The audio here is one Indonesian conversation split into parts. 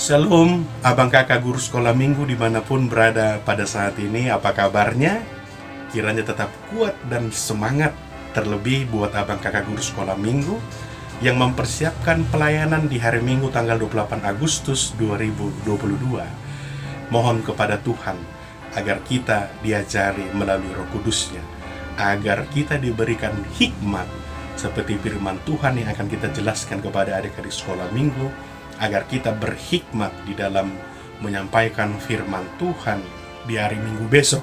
Shalom, abang kakak guru sekolah minggu dimanapun berada pada saat ini. Apa kabarnya? Kiranya tetap kuat dan semangat. Terlebih buat abang kakak guru sekolah minggu yang mempersiapkan pelayanan di hari Minggu tanggal 28 Agustus 2022. Mohon kepada Tuhan agar kita diajari melalui Roh Kudus-Nya, agar kita diberikan hikmat seperti firman Tuhan yang akan kita jelaskan kepada adik-adik sekolah minggu, agar kita berhikmat di dalam menyampaikan firman Tuhan di hari Minggu besok.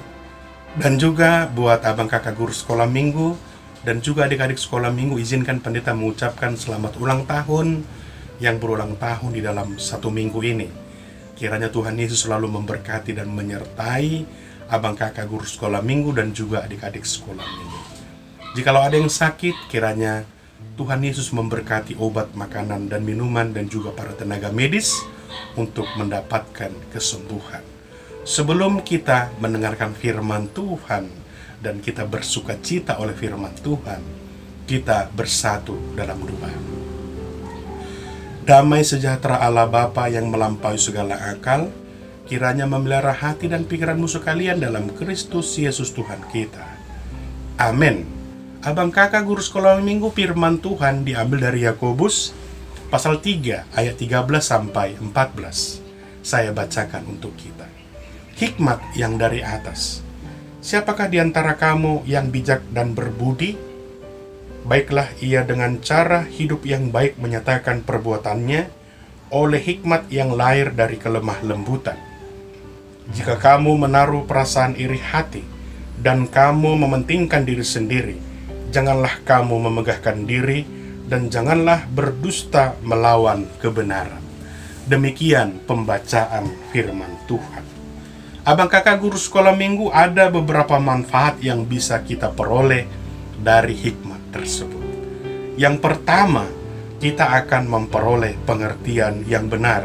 Dan juga buat abang kakak guru sekolah minggu dan juga adik-adik sekolah minggu, izinkan pendeta mengucapkan selamat ulang tahun yang berulang tahun di dalam satu minggu ini. Kiranya Tuhan Yesus selalu memberkati dan menyertai abang kakak guru sekolah minggu dan juga adik-adik sekolah minggu. Jikalau ada yang sakit, kiranya Tuhan Yesus memberkati obat, makanan, dan minuman, dan juga para tenaga medis untuk mendapatkan kesembuhan. Sebelum kita mendengarkan firman Tuhan dan kita bersuka cita oleh firman Tuhan, kita bersatu dalam doa. Damai sejahtera Allah Bapa yang melampaui segala akal, kiranya memelihara hati dan pikiran musuh kalian dalam Kristus Yesus Tuhan kita. Amin. Abang kakak guru sekolah minggu, firman Tuhan diambil dari Yakobus pasal 3 ayat 13 sampai 14. Saya bacakan untuk kita. Hikmat yang dari atas. Siapakah di antara kamu yang bijak dan berbudi? Baiklah ia dengan cara hidup yang baik menyatakan perbuatannya oleh hikmat yang lahir dari kelemah lembutan. Jika kamu menaruh perasaan iri hati dan kamu mementingkan diri sendiri, janganlah kamu memegahkan diri dan janganlah berdusta melawan kebenaran. Demikian pembacaan firman Tuhan. Abang kakak guru sekolah minggu, ada beberapa manfaat yang bisa kita peroleh dari hikmat tersebut. Yang pertama, kita akan memperoleh pengertian yang benar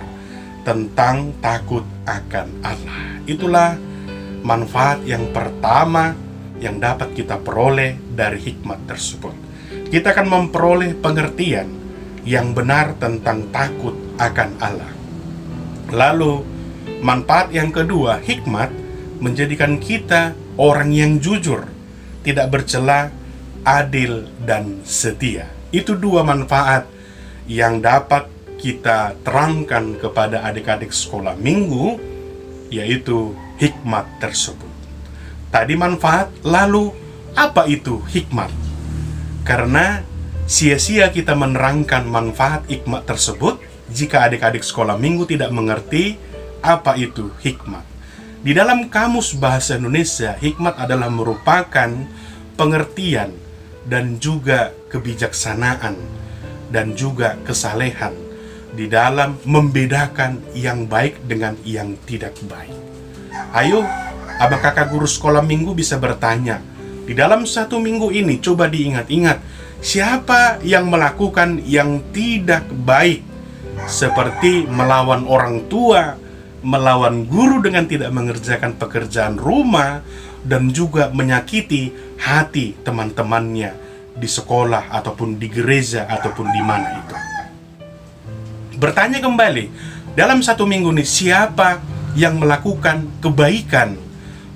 tentang takut akan Allah. Itulah manfaat yang pertama yang dapat kita peroleh dari hikmat tersebut. Kita akan memperoleh pengertian yang benar tentang takut akan Allah. Lalu, manfaat yang kedua, hikmat menjadikan kita orang yang jujur, tidak bercela, adil, dan setia. Itu dua manfaat yang dapat kita terangkan kepada adik-adik sekolah minggu, yaitu hikmat tersebut. Tadi manfaat, lalu apa itu hikmat? Karena sia-sia kita menerangkan manfaat hikmat tersebut jika adik-adik sekolah minggu tidak mengerti apa itu hikmat. Di dalam Kamus Bahasa Indonesia, hikmat adalah merupakan pengertian dan juga kebijaksanaan dan juga kesalehan di dalam membedakan yang baik dengan yang tidak baik. Ayo, abang kakak guru sekolah minggu bisa bertanya, di dalam satu minggu ini coba diingat-ingat, siapa yang melakukan yang tidak baik, seperti melawan orang tua, melawan guru dengan tidak mengerjakan pekerjaan rumah, dan juga menyakiti hati teman-temannya di sekolah ataupun di gereja ataupun di mana itu. Bertanya kembali, dalam satu minggu ini siapa yang melakukan kebaikan,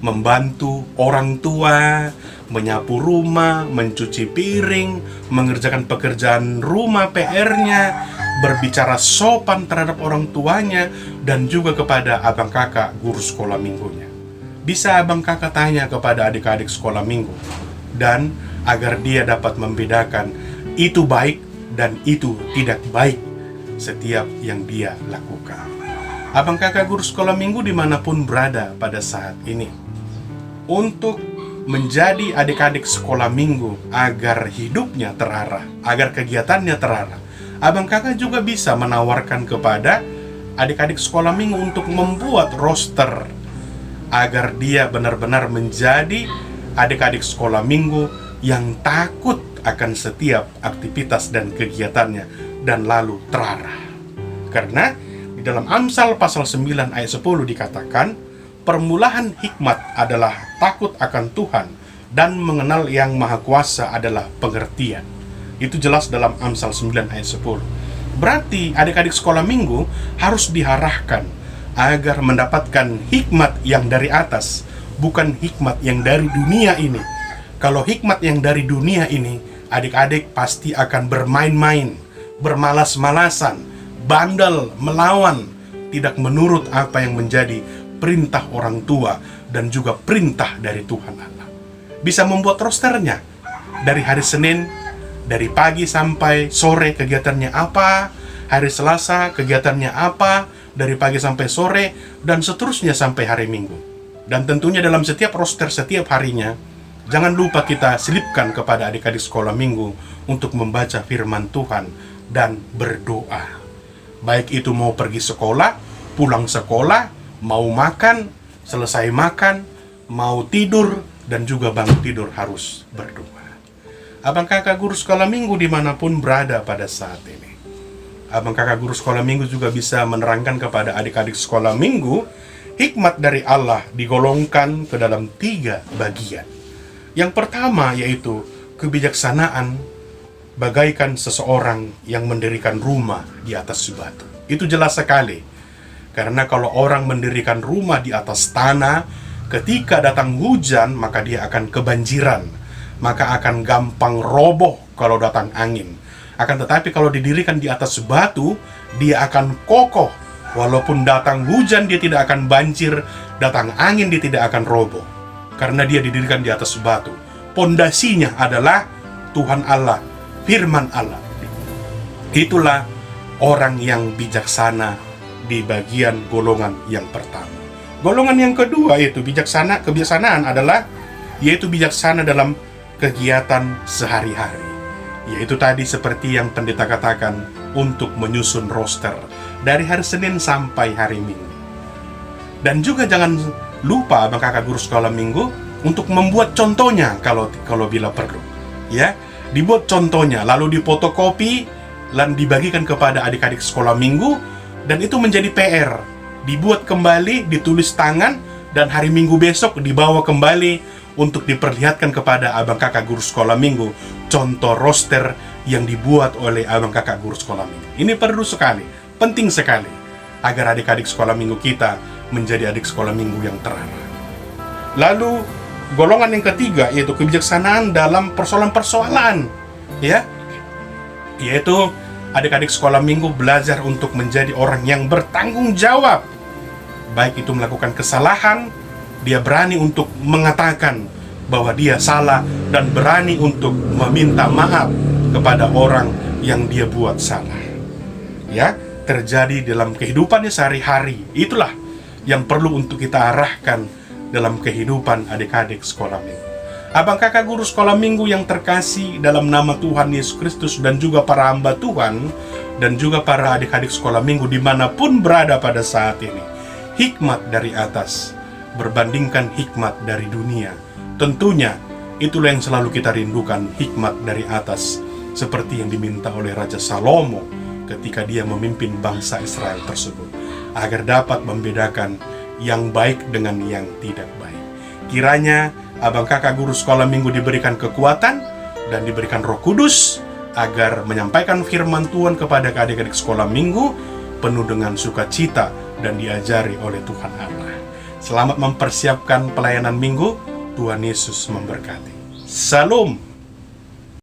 membantu orang tua, menyapu rumah, mencuci piring, mengerjakan pekerjaan rumah PR-nya, berbicara sopan terhadap orang tuanya, dan juga kepada abang kakak guru sekolah minggunya. Bisa abang kakak tanya kepada adik-adik sekolah minggu, dan agar dia dapat membedakan itu baik dan itu tidak baik setiap yang dia lakukan. Abang kakak guru sekolah minggu dimanapun berada pada saat ini, untuk menjadi adik-adik sekolah minggu agar hidupnya terarah, agar kegiatannya terarah, abang kakak juga bisa menawarkan kepada adik-adik sekolah minggu untuk membuat roster agar dia benar-benar menjadi adik-adik sekolah minggu yang takut akan setiap aktivitas dan kegiatannya dan lalu terarah. Karena di dalam Amsal pasal 9 ayat 10 dikatakan, permulaan hikmat adalah takut akan Tuhan, dan mengenal yang maha kuasa adalah pengertian. Itu jelas dalam Amsal 9 ayat 10. Berarti adik-adik sekolah minggu harus diarahkan agar mendapatkan hikmat yang dari atas, bukan hikmat yang dari dunia ini. Kalau hikmat yang dari dunia ini, adik-adik pasti akan bermain-main, bermalas-malasan, bandel, melawan, tidak menurut apa yang menjadi perintah orang tua dan juga perintah dari Tuhan Allah. Bisa membuat rosternya dari hari Senin, dari pagi sampai sore kegiatannya apa, hari Selasa kegiatannya apa, dari pagi sampai sore, dan seterusnya sampai hari Minggu. Dan tentunya dalam setiap roster setiap harinya, jangan lupa kita selipkan kepada adik-adik sekolah minggu untuk membaca firman Tuhan dan berdoa. Baik itu mau pergi sekolah, pulang sekolah, mau makan, selesai makan, mau tidur, dan juga bangun tidur harus berdoa. Abang kakak guru sekolah minggu dimanapun berada pada saat ini, abang kakak guru sekolah minggu juga bisa menerangkan kepada adik-adik sekolah minggu, hikmat dari Allah digolongkan ke dalam 3 bagian. Yang pertama yaitu kebijaksanaan, bagaikan seseorang yang mendirikan rumah di atas batu. Itu jelas sekali. Karena kalau orang mendirikan rumah di atas tanah, ketika datang hujan maka dia akan kebanjiran, maka akan gampang roboh kalau datang angin. Akan tetapi kalau didirikan di atas batu, dia akan kokoh. Walaupun datang hujan dia tidak akan banjir, datang angin dia tidak akan roboh. Karena dia didirikan di atas batu. Pondasinya adalah Tuhan Allah, firman Allah. Itulah orang yang bijaksana di bagian golongan yang pertama. Golongan yang kedua yaitu kebijaksanaan adalah yaitu bijaksana dalam kegiatan sehari-hari. Yaitu tadi seperti yang pendeta katakan, untuk menyusun roster dari hari Senin sampai hari Minggu. Dan juga jangan lupa abang kakak guru sekolah minggu untuk membuat contohnya kalau bila perlu. Ya, dibuat contohnya lalu difotokopi dan dibagikan kepada adik-adik sekolah minggu, dan itu menjadi PR. Dibuat kembali, ditulis tangan, dan hari Minggu besok dibawa kembali untuk diperlihatkan kepada abang kakak guru sekolah minggu contoh roster yang dibuat oleh abang kakak guru sekolah minggu. Ini perlu sekali, penting sekali, agar adik-adik sekolah minggu kita menjadi adik sekolah minggu yang terarah. Lalu golongan yang ketiga yaitu kebijaksanaan dalam persoalan-persoalan, ya, yaitu adik-adik sekolah minggu belajar untuk menjadi orang yang bertanggung jawab. Baik itu melakukan kesalahan, dia berani untuk mengatakan bahwa dia salah dan berani untuk meminta maaf kepada orang yang dia buat salah. Ya, terjadi dalam kehidupannya sehari-hari. Itulah yang perlu untuk kita arahkan dalam kehidupan adik-adik sekolah minggu. Abang kakak guru sekolah minggu yang terkasih dalam nama Tuhan Yesus Kristus, dan juga para hamba Tuhan, dan juga para adik-adik sekolah minggu dimanapun berada pada saat ini, hikmat dari atas berbandingkan hikmat dari dunia. Tentunya itulah yang selalu kita rindukan, hikmat dari atas, seperti yang diminta oleh Raja Salomo ketika dia memimpin bangsa Israel tersebut, agar dapat membedakan yang baik dengan yang tidak baik. Kiranya abang kakak guru sekolah minggu diberikan kekuatan dan diberikan Roh Kudus agar menyampaikan firman Tuhan kepada adik-adik sekolah minggu penuh dengan sukacita dan diajari oleh Tuhan Allah. Selamat mempersiapkan pelayanan minggu. Tuhan Yesus memberkati. Salam.